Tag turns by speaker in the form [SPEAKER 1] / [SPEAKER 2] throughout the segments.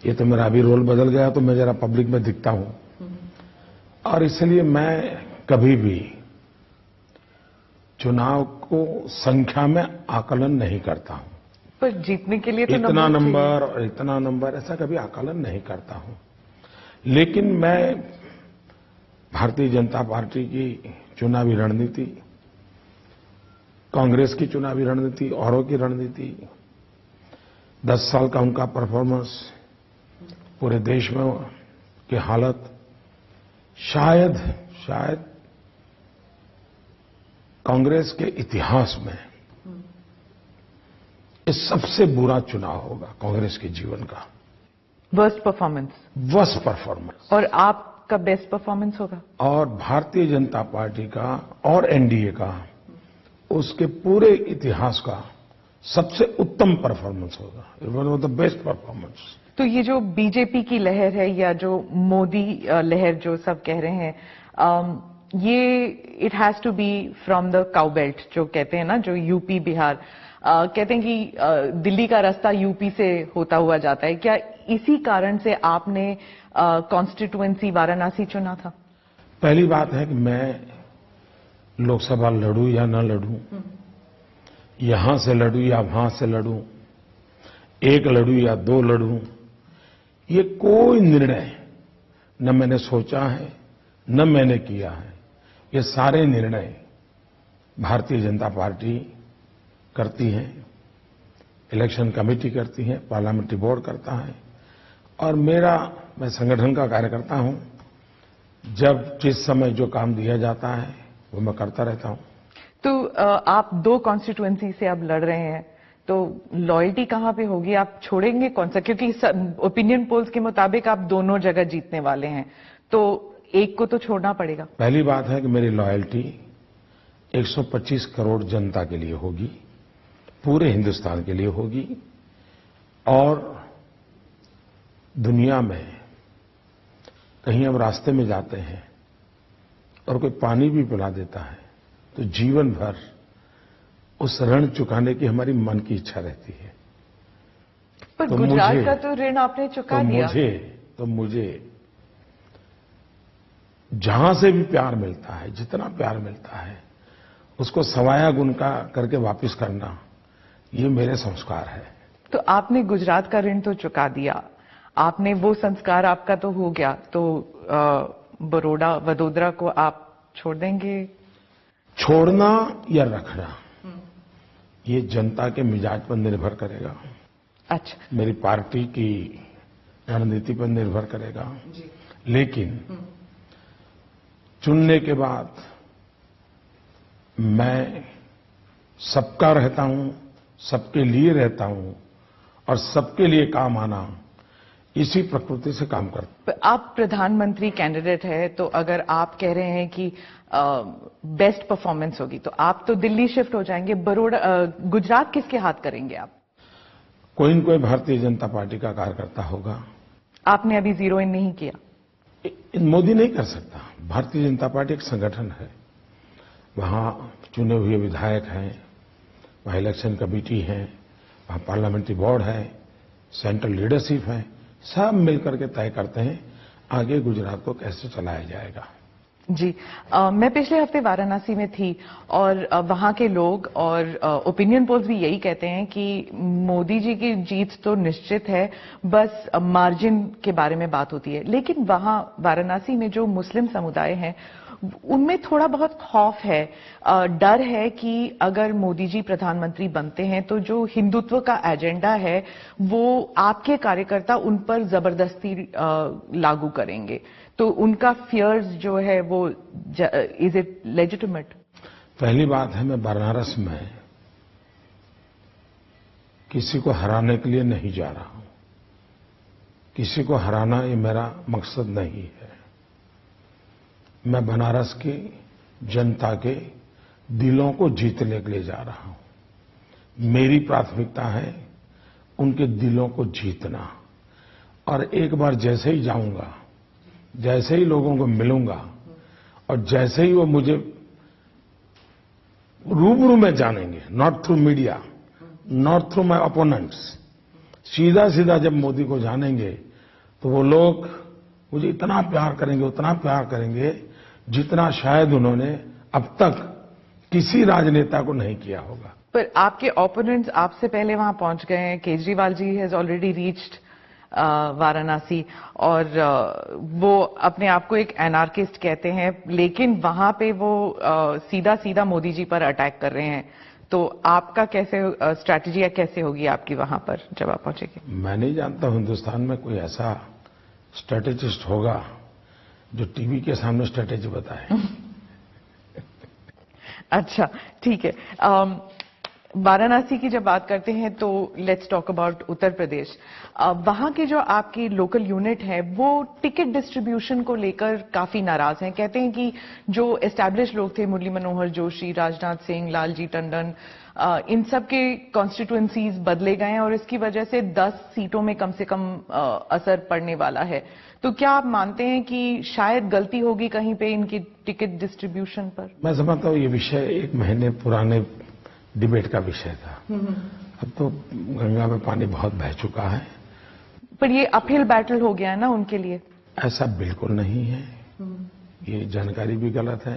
[SPEAKER 1] ये तो मेरा अभी रोल बदल गया तो मैं जरा पब्लिक में दिखता हूं, और इसलिए मैं कभी भी चुनाव को संख्या में आकलन नहीं करता हूं।
[SPEAKER 2] पर जीतने के लिए तो
[SPEAKER 1] इतना
[SPEAKER 2] नंबर
[SPEAKER 1] नंबर और इतना नंबर ऐसा कभी आकलन नहीं करता हूं। लेकिन मैं भारतीय जनता पार्टी की चुनावी रणनीति, कांग्रेस की चुनावी रणनीति, औरों की रणनीति, 10 साल का उनका परफॉर्मेंस, पूरे देश में की हालत, शायद कांग्रेस के इतिहास में ये सबसे बुरा चुनाव होगा कांग्रेस के जीवन का।
[SPEAKER 2] Worst performance. और आपका बेस्ट परफॉर्मेंस होगा? और
[SPEAKER 1] भारतीय जनता पार्टी का और एनडीए का उसके पूरे इतिहास का सबसे उत्तम परफॉर्मेंस होगा। It was the best performance.
[SPEAKER 2] तो ये जो बीजेपी की लहर है या जो मोदी लहर जो सब कह रहे हैं, ये it has to be from the cow belt जो कहते हैं ना, जो यूपी बिहार, कहते हैं कि दिल्ली का रास्ता यूपी से होता हुआ जाता है। क्या इसी कारण से आपने कॉन्स्टिट्यूएंसी वाराणसी चुना था?
[SPEAKER 1] पहली बात है कि मैं लोकसभा लड़ूं या न लड़ूं, यहां से लड़ूं या वहां से लड़ूं, एक लड़ूं या 2 लड़ूं, ये कोई निर्णय न मैंने सोचा है न मैंने किया है। ये सारे निर्णय भारतीय जनता पार्टी करती है, इलेक्शन कमेटी करती है, पार्लियामेंट्री बोर्ड करता है, और मैं संगठन का कार्यकर्ता हूं। जब जिस समय जो काम दिया जाता है वो मैं करता रहता हूं।
[SPEAKER 2] तो आप 2 कॉन्स्टिट्यूएंसी से अब लड़ रहे हैं, तो लॉयल्टी कहां पे होगी? आप छोड़ेंगे कौन सा? क्योंकि ओपिनियन पोल्स के मुताबिक आप दोनों जगह जीतने वाले हैं, तो एक को तो छोड़ना पड़ेगा।
[SPEAKER 1] पहली बात है कि मेरी लॉयल्टी 125 करोड़ जनता के लिए होगी, पूरे हिंदुस्तान के लिए होगी। और दुनिया में कहीं हम रास्ते में जाते हैं और कोई पानी भी पिला देता है तो जीवन भर उस ऋण चुकाने की हमारी मन की इच्छा रहती है।
[SPEAKER 2] पर तो गुजरात का तो ऋण आपने चुका दिया।
[SPEAKER 1] मुझे जहां से भी प्यार मिलता है, जितना प्यार मिलता है, उसको सवाया गुण का करके वापस करना, ये मेरे संस्कार है।
[SPEAKER 2] तो आपने गुजरात का ऋण तो चुका दिया, आपने वो संस्कार आपका तो हो गया, तो बड़ौदा वडोदरा को आप छोड़ देंगे?
[SPEAKER 1] छोड़ना या रखना ये जनता के मिजाज पर निर्भर करेगा।
[SPEAKER 2] अच्छा।
[SPEAKER 1] मेरी पार्टी की रणनीति पर निर्भर करेगा। लेकिन चुनने के बाद मैं सबका रहता हूं, सबके लिए रहता हूं, और सबके लिए काम आना, इसी प्रकृति से काम करता हूं।
[SPEAKER 2] आप प्रधानमंत्री कैंडिडेट है, तो अगर आप कह रहे हैं कि बेस्ट परफॉर्मेंस होगी, तो आप तो दिल्ली शिफ्ट हो जाएंगे। गुजरात किसके हाथ करेंगे आप?
[SPEAKER 1] कोई न कोई भारतीय जनता पार्टी का कार्यकर्ता होगा।
[SPEAKER 2] आपने अभी जीरो इन नहीं किया?
[SPEAKER 1] मोदी नहीं कर सकता। भारतीय जनता पार्टी एक संगठन है, वहां चुने हुए विधायक हैं, वहां इलेक्शन कमेटी है, वहां पार्लियामेंट्री बोर्ड है, सेंट्रल लीडरशिप है, सब मिलकर के तय करते हैं आगे गुजरात को कैसे चलाया जाएगा।
[SPEAKER 2] जी, मैं पिछले हफ्ते वाराणसी में थी और वहां के लोग और ओपिनियन पोल्स भी यही कहते हैं कि मोदी जी की जीत तो निश्चित है, बस मार्जिन के बारे में बात होती है। लेकिन वहां वाराणसी में जो मुस्लिम समुदाय हैं, उनमें थोड़ा बहुत खौफ है, डर है कि अगर मोदी जी प्रधानमंत्री बनते हैं तो जो हिंदुत्व का एजेंडा है वो आपके कार्यकर्ता उन पर जबरदस्ती लागू करेंगे, तो उनका फियर्स जो है वो, इज इट लेजिटिमेट?
[SPEAKER 1] पहली बात है, मैं बनारस में किसी को हराने के लिए नहीं जा रहा हूं। किसी को हराना ये मेरा मकसद नहीं है। मैं बनारस की जनता के दिलों को जीतने के लिए जा रहा हूं। मेरी प्राथमिकता है उनके दिलों को जीतना, और एक बार जैसे ही जाऊंगा, जैसे ही लोगों को मिलूंगा, और जैसे ही वो मुझे रूबरू में जानेंगे, not through media, not through my opponents, सीधा सीधा जब मोदी को जानेंगे तो वो लोग मुझे इतना प्यार करेंगे, उतना प्यार करेंगे जितना शायद उन्होंने अब तक किसी राजनेता को नहीं किया होगा।
[SPEAKER 2] पर आपके ओपोनेंट्स आपसे पहले वहां पहुंच गए हैं। Kejriwal ji has already reached Varanasi और वो अपने आप को एक एनार्किस्ट कहते हैं, लेकिन वहां पे वो सीधा सीधा मोदी जी पर अटैक कर रहे हैं। तो आपका कैसे स्ट्रैटेजी या कैसे होगी आपकी वहां पर जब आप पहुंचेंगे?
[SPEAKER 1] मैं नहीं जानता हिंदुस्तान में कोई ऐसा स्ट्रैटेजिस्ट होगा जो टीवी के सामने स्ट्रैटेजी बताए।
[SPEAKER 2] अच्छा, ठीक है। वाराणसी की जब बात करते हैं तो let's talk about Uttar Pradesh. वहां की जो आपकी लोकल यूनिट है वो टिकट डिस्ट्रीब्यूशन को लेकर काफी नाराज हैं। कहते हैं कि जो एस्टैब्लिश लोग थे, मुरली मनोहर जोशी, राजनाथ सिंह, लालजी टंडन, इन सब के कॉन्स्टिट्यूएंसीज बदले गए हैं और इसकी वजह से 10 सीटों में कम से कम असर पड़ने वाला है। तो क्या आप मानते हैं कि शायद गलती होगी कहीं पे इनकी टिकट डिस्ट्रीब्यूशन पर?
[SPEAKER 1] मैं समझता हूँ ये विषय 1 महीने पुराने डिबेट का विषय था। अब तो गंगा में पानी बहुत बह चुका है।
[SPEAKER 2] पर ये अपहिल बैटल हो गया है ना उनके लिए?
[SPEAKER 1] ऐसा बिल्कुल नहीं है। ये जानकारी भी गलत है,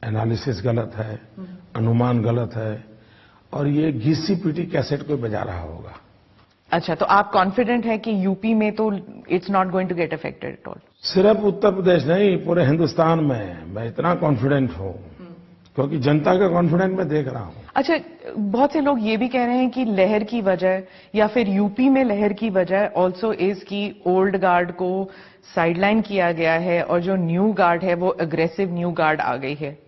[SPEAKER 1] एनालिसिस गलत है, अनुमान गलत है और ये घिसी पीटी कैसेट कोई बजा रहा होगा।
[SPEAKER 2] अच्छा, तो आप कॉन्फिडेंट हैं कि यूपी में तो it's not going to get affected at all?
[SPEAKER 1] सिर्फ उत्तर प्रदेश नहीं, पूरे हिंदुस्तान में मैं इतना कॉन्फिडेंट हूं क्योंकि जनता का कॉन्फिडेंस मैं देख रहा हूं।
[SPEAKER 2] अच्छा, बहुत से लोग ये भी कह रहे हैं कि लहर की वजह या फिर यूपी में लहर की वजह ऑल्सो इज की ओल्ड गार्ड को साइडलाइन किया गया है और जो न्यू गार्ड है वो अग्रेसिव न्यू गार्ड आ गई है।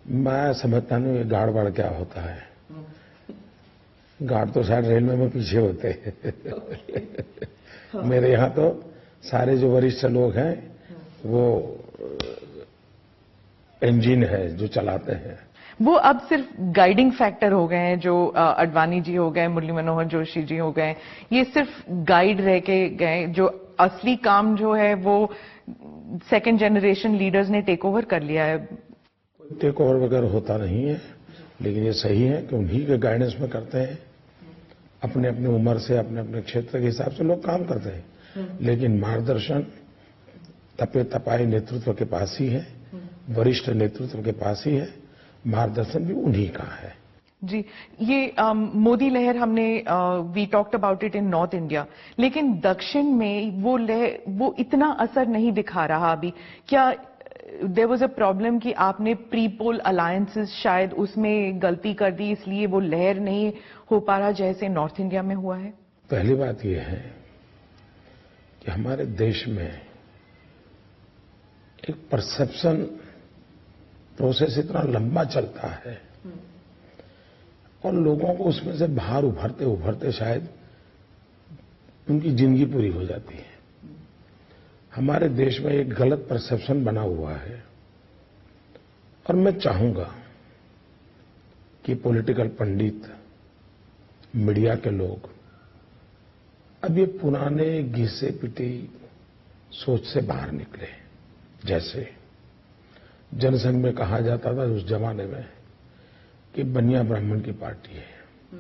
[SPEAKER 1] मैं समझता नहीं ये गार्ड वार्ड क्या होता है। गार्ड तो शायद रेलवे में पीछे होते हैं। मेरे यहाँ तो सारे जो वरिष्ठ लोग हैं वो इंजन है जो चलाते हैं।
[SPEAKER 2] वो अब सिर्फ गाइडिंग फैक्टर हो गए हैं। जो अडवाणी जी हो गए, मुरली मनोहर जोशी जी हो गए, ये सिर्फ गाइड रह के गए। जो असली काम जो है वो सेकंड जनरेशन लीडर्स ने टेक ओवर कर लिया है।
[SPEAKER 1] टेक ओवर वगैरह होता नहीं है, लेकिन ये सही है कि उन्हीं के गाइडेंस में करते हैं। अपने अपने उम्र से अपने अपने क्षेत्र के हिसाब से लोग काम करते हैं, लेकिन मार्गदर्शन तपे तपाए नेतृत्व के पास ही है, वरिष्ठ नेतृत्व के पास ही है। मार्गदर्शन भी उन्हीं का है।
[SPEAKER 2] जी, ये मोदी लहर हमने we talked about it in North India, लेकिन दक्षिण में वो लहर वो इतना असर नहीं दिखा रहा अभी। क्या देयर वाज अ प्रॉब्लम कि आपने प्री पोल अलायंसेस शायद उसमें गलती कर दी, इसलिए वो लहर नहीं हो पा रहा जैसे नॉर्थ इंडिया में हुआ है?
[SPEAKER 1] पहली बात यह है कि हमारे देश में एक परसेप्शन प्रोसेस इतना लंबा चलता है और लोगों को उसमें से बाहर उभरते उभरते शायद उनकी जिंदगी पूरी हो जाती है। हमारे देश में एक गलत परसेप्शन बना हुआ है और मैं चाहूंगा कि पॉलिटिकल पंडित, मीडिया के लोग अब ये पुराने घिसे पिटी सोच से बाहर निकले। जैसे जनसंघ में कहा जाता था उस जमाने में कि बनिया ब्राह्मण की पार्टी है,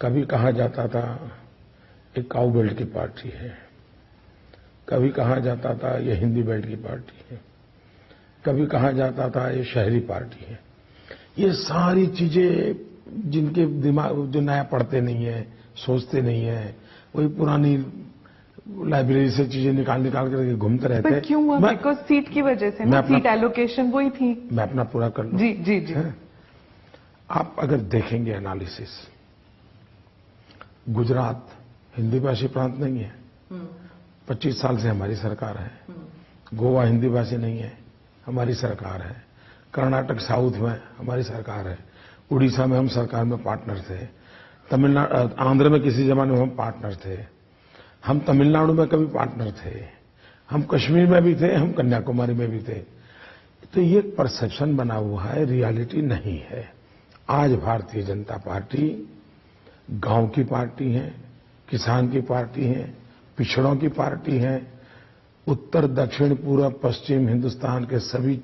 [SPEAKER 1] कभी कहा जाता था एक काऊ बेल्ट की पार्टी है, कभी कहा जाता था ये हिंदी बेल्ट की पार्टी है, कभी कहा जाता था ये शहरी पार्टी है। ये सारी चीजें जिनके दिमाग जो नया पढ़ते नहीं है, सोचते नहीं है, वही पुरानी लाइब्रेरी से चीजें निकाल निकाल करके घूमते रहते हैं।
[SPEAKER 2] क्यों हुआ? बिकॉज सीट की वजह से ना, सीट एलोकेशन वही थी।
[SPEAKER 1] मैं अपना पूरा कर लूं।
[SPEAKER 2] जी जी जी।
[SPEAKER 1] आप अगर देखेंगे एनालिसिस, गुजरात हिंदी भाषी प्रांत नहीं है, 25 साल से हमारी सरकार है। गोवा हिंदी भाषी नहीं है, हमारी सरकार है। कर्नाटक साउथ में हमारी सरकार है। उड़ीसा में हम सरकार में पार्टनर थे। तमिलनाडु, आंध्र में किसी जमाने में हम पार्टनर थे। हम तमिलनाडु में कभी पार्टनर थे। हम कश्मीर में भी थे, हम कन्याकुमारी में भी थे। तो ये परसेप्शन बना हुआ है, रियलिटी नहीं है। आज भारतीय जनता पार्टी गांव की पार्टी है, किसान की पार्टी है, पिछड़ों की पार्टी है। उत्तर, दक्षिण, पूर्व, पश्चिम हिंदुस्तान के सभी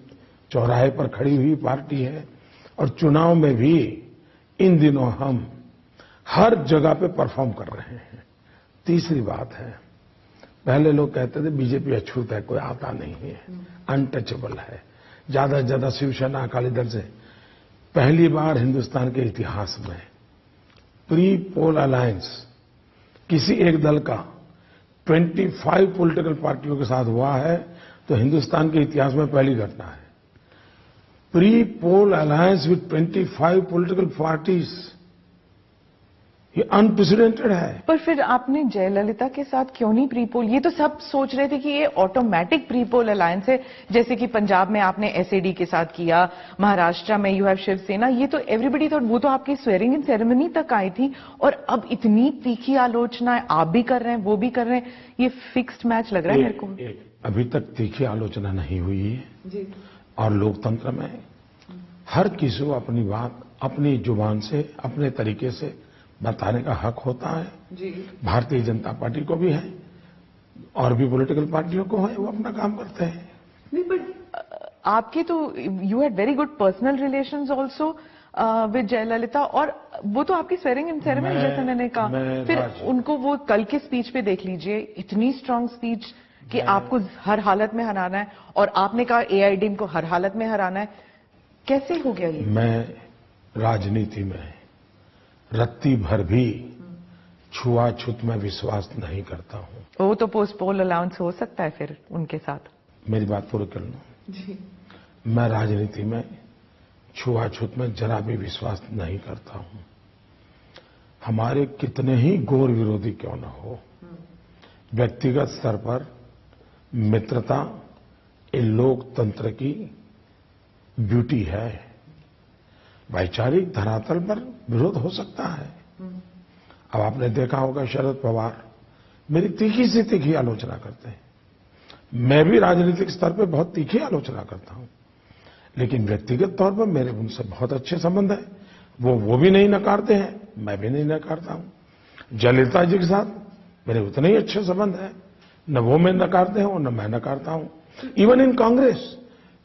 [SPEAKER 1] चौराहे पर खड़ी हुई पार्टी है और चुनाव में भी इन दिनों हम हर जगह पे परफॉर्म कर रहे हैं। तीसरी बात है पहले लोग कहते थे बीजेपी अछूत है, कोई आता नहीं है, अनटचेबल है, ज्यादा से ज्यादा शिवसेना अकाली दल से। पहली बार हिंदुस्तान के इतिहास में प्री पोल अलायंस किसी एक दल का 25 पॉलिटिकल पार्टियों के साथ हुआ है, तो हिंदुस्तान के इतिहास में पहली घटना है। Pre poll alliance with 25 political parties, ये अनप्रेसिडेंटेड है।
[SPEAKER 2] पर फिर आपने जयललिता के साथ क्यों नहीं प्री पोल? ये तो सब सोच रहे थे कि ये ऑटोमेटिक प्री पोल अलायंस है, जैसे कि पंजाब में आपने एसएडी के साथ किया, महाराष्ट्र में यू हैव शिवसेना, ये तो एवरीबडी थॉट, वो तो आपकी स्वेरिंग इन सेरेमनी तक आई थी, और अब इतनी तीखी आलोचना आप भी कर रहे हैं, वो भी कर रहे हैं, ये फिक्स्ड मैच लग रहा है मेरे को।
[SPEAKER 1] अभी तक तीखी आलोचना नहीं हुई है
[SPEAKER 2] जी।
[SPEAKER 1] और लोकतंत्र में हर किसी को अपनी बात अपनी जुबान से अपने तरीके से बताने का हक होता है।
[SPEAKER 2] जी।
[SPEAKER 1] भारतीय जनता पार्टी को भी है और भी पॉलिटिकल पार्टियों को है, वो अपना काम करते हैं।
[SPEAKER 2] नहीं, बट आपके तो you had very good personal relations also with Jayalalithaa, और वो तो आपकी स्वेरिंग इन सेरेमनी जैसे मैंने कहा, फिर उनको वो कल के स्पीच पे देख लीजिए, इतनी स्ट्रांग स्पीच कि आपको हर हालत में हराना है, और आपने कहा एआईएडीएम को हर हालत में हराना है, कैसे हो गया ये?
[SPEAKER 1] मैं राजनीति में रत्ती भर भी छुआछूत में विश्वास नहीं करता हूं।
[SPEAKER 2] वो तो पोस्ट पोल अलाउंस हो सकता है फिर उनके साथ।
[SPEAKER 1] मेरी बात पूरी कर लो
[SPEAKER 2] जी।
[SPEAKER 1] मैं राजनीति में छुआछूत में जरा भी विश्वास नहीं करता हूं। हमारे कितने ही गौर विरोधी क्यों न हो, व्यक्तिगत स्तर पर मित्रता ये लोकतंत्र की ब्यूटी है। वैचारिक धरातल पर विरोध हो सकता है। अब आपने देखा होगा शरद पवार मेरी तीखी से तीखी आलोचना करते हैं, मैं भी राजनीतिक स्तर पर बहुत तीखी आलोचना करता हूं, लेकिन व्यक्तिगत तौर पर मेरे उनसे बहुत अच्छे संबंध है। वो भी नहीं नकारते हैं, मैं भी नहीं नकारता हूं। जयललिता जी के साथ मेरे उतने ही अच्छे संबंध हैं, न वो मैं नकारते हैं और न मैं नकारता हूं। इवन इन कांग्रेस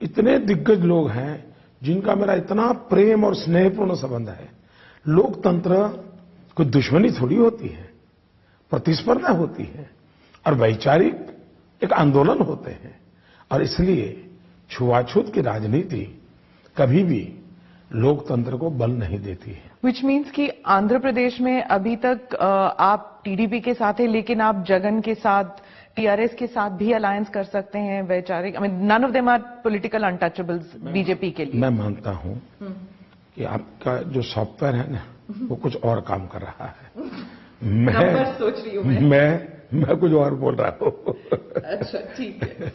[SPEAKER 1] इतने दिग्गज लोग हैं जिनका मेरा इतना प्रेम और स्नेहपूर्ण संबंध है। लोकतंत्र कोई दुश्मनी थोड़ी होती है, प्रतिस्पर्धा होती है और वैचारिक एक आंदोलन होते हैं, और इसलिए छुआछूत की राजनीति कभी भी लोकतंत्र को बल नहीं देती है।
[SPEAKER 2] विच मीन्स कि आंध्र प्रदेश में अभी तक आप टीडीपी के साथ हैं, लेकिन आप जगन के साथ, टीआरएस के साथ भी अलायंस कर सकते हैं वैचारिक। I mean none of them are political untouchables BJP के लिए।
[SPEAKER 1] मैं मानता हूं कि आपका जो सॉफ्टवेयर है ना, वो कुछ और काम कर रहा है।
[SPEAKER 2] नंबर सोच रही हूं मैं
[SPEAKER 1] कुछ और बोल रहा हूं।
[SPEAKER 2] अच्छा, ठीक है।